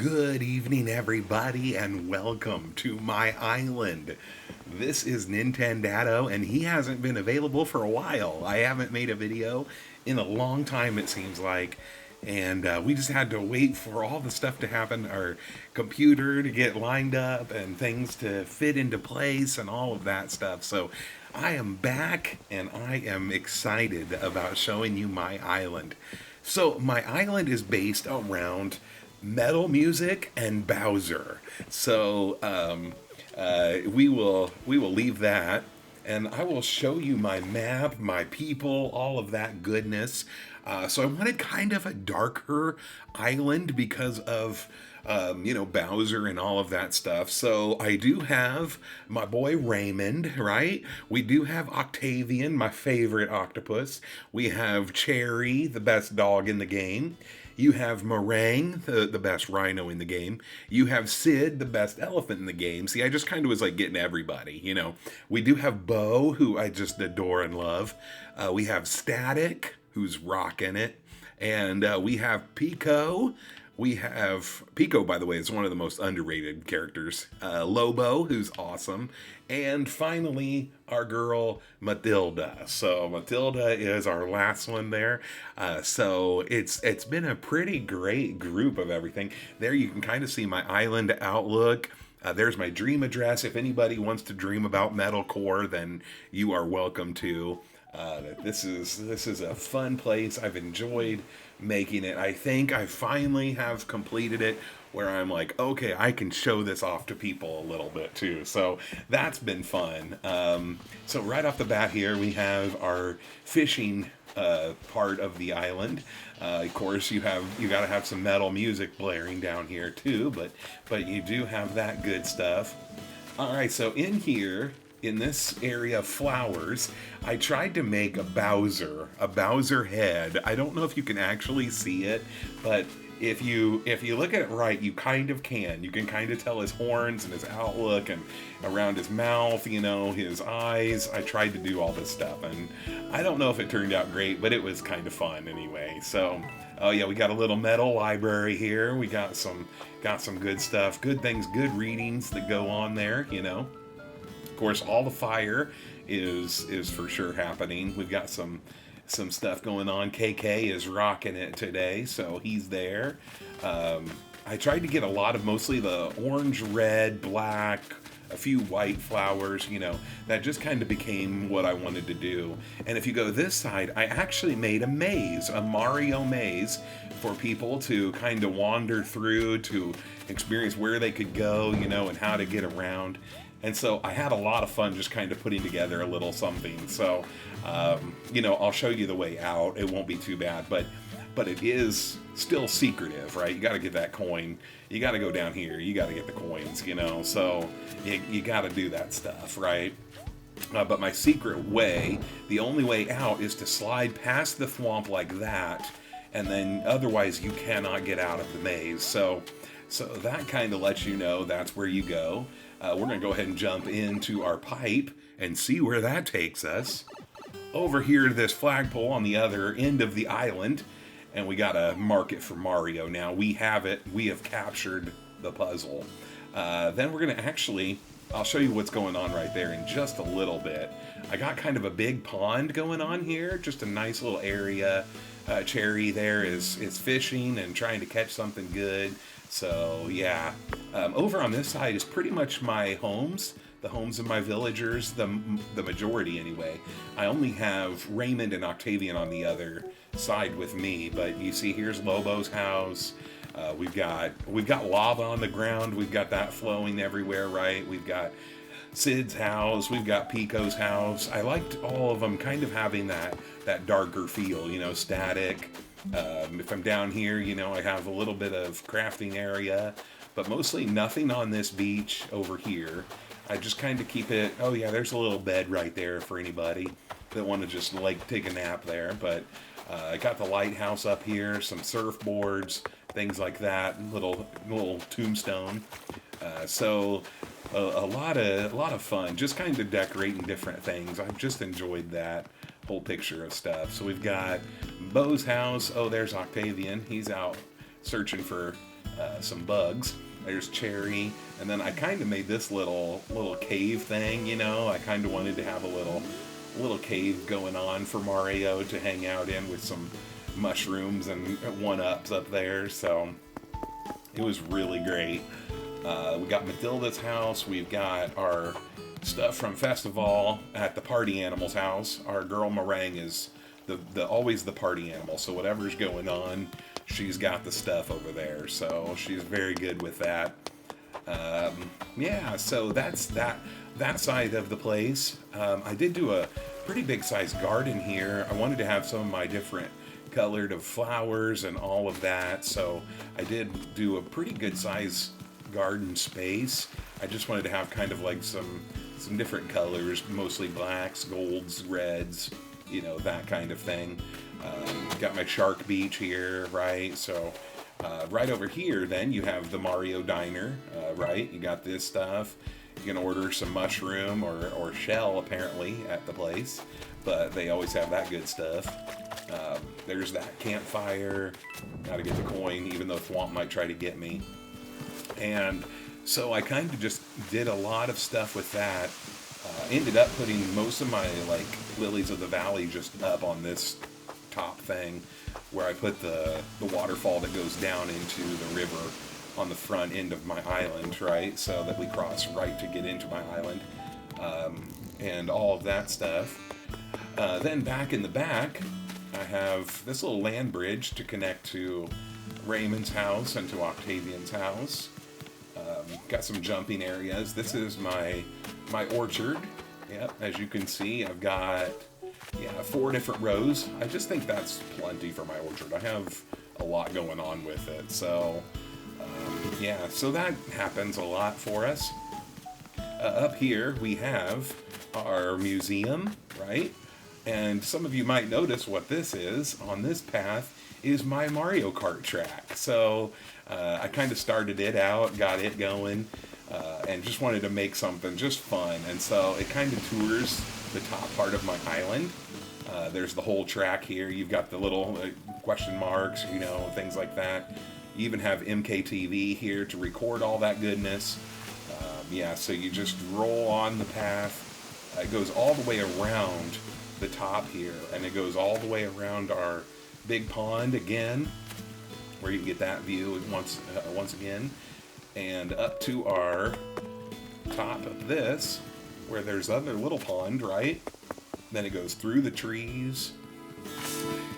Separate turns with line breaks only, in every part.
Good evening, everybody, and welcome to my island. This is NintenDADo, and he hasn't been available for a while. I haven't made a video in a long time, it seems like, and we just had to wait for all the stuff to happen, our computer to get lined up, and things to fit into place, and all of that stuff. So I am back, and I am excited about showing you my island. So my island is based around metal music and Bowser. So we will leave that, and I will show you my map, my people, all of that goodness. So I wanted kind of a darker island because of Bowser and all of that stuff. So I do have my boy Raymond, right? We do have Octavian, my favorite octopus. We have Cherry, the best dog in the game. You have Meringue, the best rhino in the game. You have Sid, the best elephant in the game. See, I just kind of was like getting everybody. We do have Bo, who I just adore and love. We have Static, who's rocking it. And we have Pico. We have Pico, by the way, is one of the most underrated characters. Lobo, who's awesome. And finally, our girl Matilda. So Matilda is our last one there. So it's been a pretty great group of everything. There you can kind of see my island outlook. There's my dream address. If anybody wants to dream about MetalKore, then you are welcome to. This is a fun place. I've enjoyed making it. I think I finally have completed it where I'm like, okay, I can show this off to people a little bit too. So that's been fun. So right off the bat here, we have our fishing part of the island. Of course, you got to have some metal music blaring down here too, but you do have that good stuff. All right, so in here, in this area of flowers, I tried to make a Bowser head. I don't know if you can actually see it, but if you look at it right, you kind of can. You can kind of tell his horns and his outlook and around his mouth, his eyes. I tried to do all this stuff, and I don't know if it turned out great, but it was kind of fun anyway. So, oh yeah, we got a little metal library here. We got some good stuff, good things, good readings that go on there, Of course, all the fire is for sure happening. We've got some stuff going on. KK is rocking it today, so he's there. I tried to get a lot of mostly the orange, red, black, a few white flowers, that just kind of became what I wanted to do. And if you go this side, I actually made a maze, a Mario maze, for people to kind of wander through, to experience where they could go, and how to get around. And so I had a lot of fun just kind of putting together a little something. So, I'll show you the way out. It won't be too bad, but it is still secretive, right? You got to get that coin. You got to go down here. You got to get the coins, So you got to do that stuff, right? But my secret way, the only way out, is to slide past the thwomp like that, and then otherwise you cannot get out of the maze. So that kind of lets you know that's where you go. We're going to go ahead and jump into our pipe and see where that takes us. Over here to this flagpole on the other end of the island, and we got to mark it for Mario. Now we have it. We have captured the puzzle. Then we're going to I'll show you what's going on right there in just a little bit. I got kind of a big pond going on here, just a nice little area. Cherry there is fishing and trying to catch something good. So yeah, over on this side is pretty much my homes, the homes of my villagers, the majority anyway. I only have Raymond and Octavian on the other side with me, but you see here's Lobo's house. We've got lava on the ground. We've got that flowing everywhere, right? We've got Sid's house. We've got Pico's house. I liked all of them kind of having that darker feel, static. If I'm down here, I have a little bit of crafting area, but mostly nothing on this beach over here. I just kind of keep it, oh yeah, there's a little bed right there for anybody that want to just take a nap there. But I got the lighthouse up here, some surfboards, things like that, little tombstone. So a lot of fun, just kind of decorating different things. I've just enjoyed that whole picture of stuff. So we've got Bo's house. Oh, there's Octavian. He's out searching for some bugs. There's Cherry, and then I kind of made this little cave thing. I kind of wanted to have a little cave going on for Mario to hang out in with some mushrooms and one-ups up there. So it was really great. We got Matilda's house. We've got our stuff from Festival at the party animal's house. Our girl Meringue is the always the party animal. So whatever's going on, she's got the stuff over there. So she's very good with that. Yeah, so that's that side of the place. I did do a pretty big sized garden here. I wanted to have some of my different colored of flowers and all of that. So I did do a pretty good size garden space. I just wanted to have kind of like some different colors, mostly blacks, golds, reds, that kind of thing. Got my Shark Beach here, right? So right over here, then you have the Mario Diner, right? You got this stuff. You can order some mushroom or shell, apparently, at the place. But they always have that good stuff. There's that campfire. Gotta get the coin, even though Thwomp might try to get me. And so I kind of just did a lot of stuff with that. Ended up putting most of my, Lilies of the Valley just up on this top thing, where I put the waterfall that goes down into the river on the front end of my island, right? So that we cross right to get into my island, and all of that stuff. Then back in the back, I have this little land bridge to connect to Raymond's house and to Octavian's house. Got some jumping areas. This is my orchard. Yep, as you can see, I've got 4 different rows. I just think that's plenty for my orchard. I have a lot going on with it. So, so that happens a lot for us. Up here, we have our museum, right? And some of you might notice what this is. On this path is my Mario Kart track. So I kind of started it out, got it going, and just wanted to make something just fun. And so it kind of tours the top part of my island. There's the whole track here. You've got the little question marks, things like that. You even have MKTV here to record all that goodness. So you just roll on the path. It goes all the way around the top here, and it goes all the way around our big pond again, where you can get that view once again, and up to our top of this, where there's other little pond, right? Then it goes through the trees.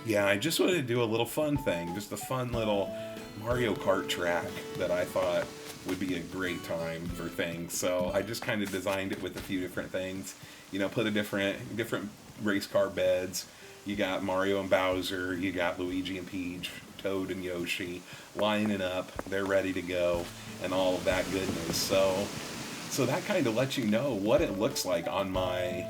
Yeah, I just wanted to do a little fun thing, just a fun little Mario Kart track that I thought would be a great time for things. So I just kind of designed it with a few different things. Put a different race car beds. You got Mario and Bowser, you got Luigi and Peach, Toad and Yoshi lining up. They're ready to go, and all of that goodness. So that kind of lets you know what it looks like on my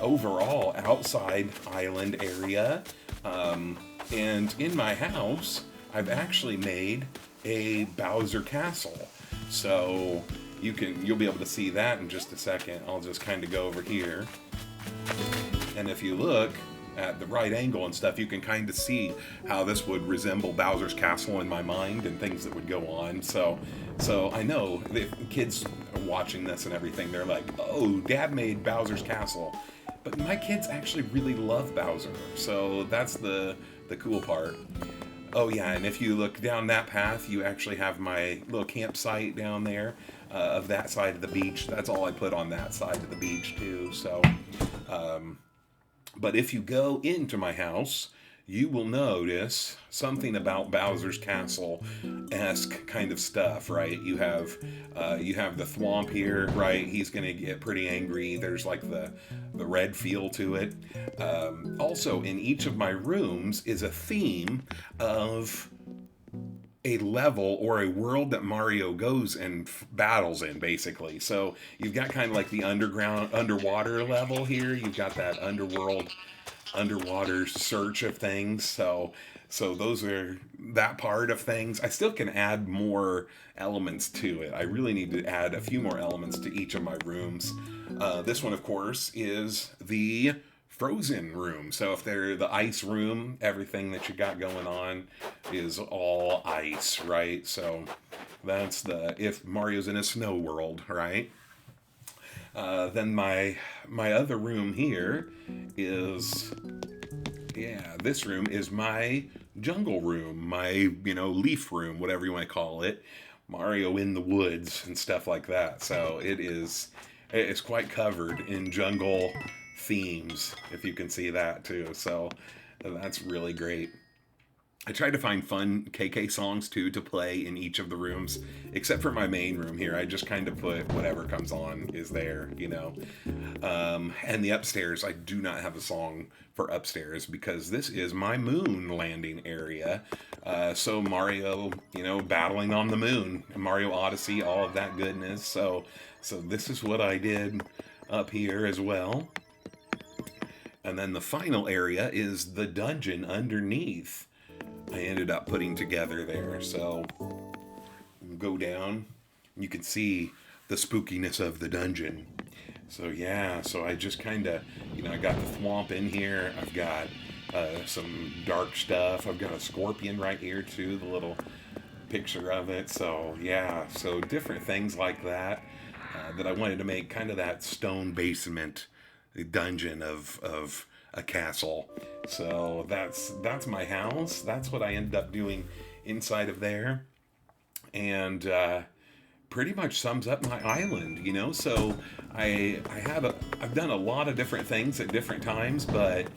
overall outside island area. And in my house, I've actually made a Bowser Castle. So you'll be able to see that in just a second. I'll just kind of go over here. And if you look at the right angle and stuff, you can kind of see how this would resemble Bowser's Castle in my mind and things that would go on. So I know the kids are watching this and everything, they're like, oh, Dad made Bowser's Castle. But my kids actually really love Bowser. So that's the cool part. Oh yeah, and if you look down that path, you actually have my little campsite down there of that side of the beach. That's all I put on that side of the beach too. So, but if you go into my house, you will notice something about Bowser's Castle-esque kind of stuff, right? You have the Thwomp here, right? He's gonna get pretty angry. There's like the red feel to it. Also, in each of my rooms is a theme of a level or a world that Mario goes and battles in, basically. So you've got kind of like the underwater level here. You've got that underwater search of things. So those are that part of things. I still can add more elements to it. I really need to add a few more elements to each of my rooms. This one, of course, is the frozen room. So if they're the ice room, everything that you got going on is all ice, right? So that's the if Mario's in a snow world, right? Then my other room here is this room is my jungle room, my leaf room, whatever you want to call it. Mario in the woods and stuff like that. So it's quite covered in jungle themes, if you can see that too. So that's really great. I tried to find fun KK songs too to play in each of the rooms, except for my main room here. I just kind of put whatever comes on is there. And the upstairs, I do not have a song for upstairs because this is my moon landing area. So Mario, battling on the moon, Mario Odyssey, all of that goodness. So this is what I did up here as well. And then the final area is the dungeon underneath. I ended up putting together there. So go down, you can see the spookiness of the dungeon. So yeah, so I just kind of, I got the thwomp in here. I've got some dark stuff. I've got a scorpion right here too, the little picture of it. So yeah, so different things like that that I wanted to make kind of that stone basement dungeon of a castle. So that's my house. That's what I ended up doing inside of there, and pretty much sums up my island. So I've done a lot of different things at different times, but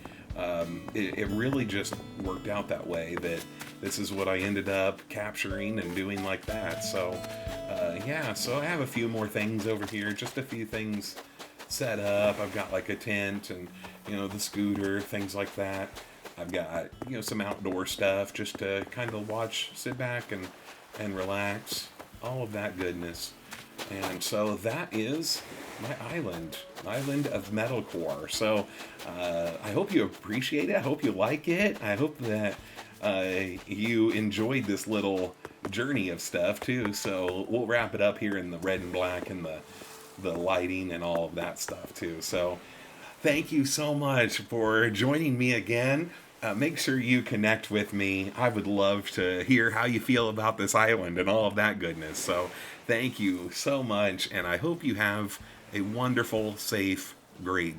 it really just worked out that way that this is what I ended up capturing and doing like that. So so I have a few more things over here, just a few things set up. I've got like a tent and the scooter, things like that. I've got some outdoor stuff just to kind of watch, sit back and relax, all of that goodness. And so that is my island of MetalKore. So I hope you appreciate it. I hope you like it. I hope that you enjoyed this little journey of stuff too. So we'll wrap it up here in the red and black and the lighting and all of that stuff too. So thank you so much for joining me again. Make sure you connect with me. I would love to hear how you feel about this island and all of that goodness. So thank you so much, and I hope you have a wonderful, safe, great day.